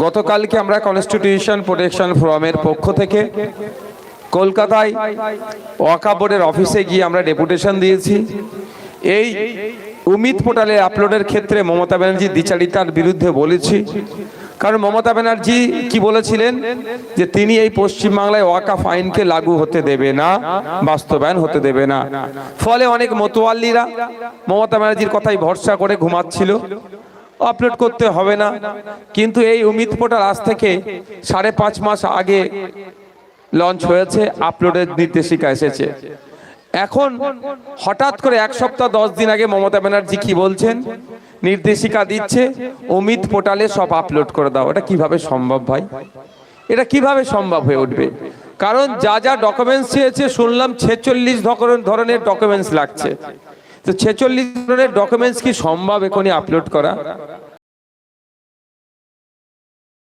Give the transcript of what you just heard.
গতকালকে আমরা constitution protection ফোরামের পক্ষ থেকে কলকাতায় ওয়াকফ বোর্ডের অফিসে গিয়ে আমরা ডেপুটেশন দিয়েছি। এই উমিদ পোর্টালে আপলোডের ক্ষেত্রে মমতা ব্যানার্জির দ্বিচারিতার বিরুদ্ধে বলেছি। কারণ মমতা ব্যানার্জি কি বলেছিলেন যে তিনি এই পশ্চিমবাংলায় ওয়াকফ আইনকে লাগু হতে দেবে না, বাস্তবায়ন হতে দেবে না। ফলে অনেক মতোয়াল্লিরা মমতা ব্যানার্জির কথাই ভরসা করে ঘুমাচ্ছিল, আপলোড করতে হবে না। কিন্তু এই উমিদ পোর্টাল আজ থেকে 5.5 মাস আগে লঞ্চ হয়েছে, আপলোডের নির্দেশিকা এসেছে। এখন হঠাৎ করে 1 সপ্তাহ 10 দিন আগে মমতা ব্যানার্জি কি বলছেন, নির্দেশিকা দিচ্ছে উমিদ পোর্টালে সব আপলোড করে দাও। এটা কিভাবে সম্ভব ভাই? এটা কিভাবে সম্ভব হয়ে উঠবে? কারণ যা যা ডকুমেন্টস চেয়েছে শুনলাম 46 ধরনের ডকুমেন্টস লাগছে। তো 46 ধরনের ডকুমেন্টস কি সম্ভব এখনই আপলোড করা?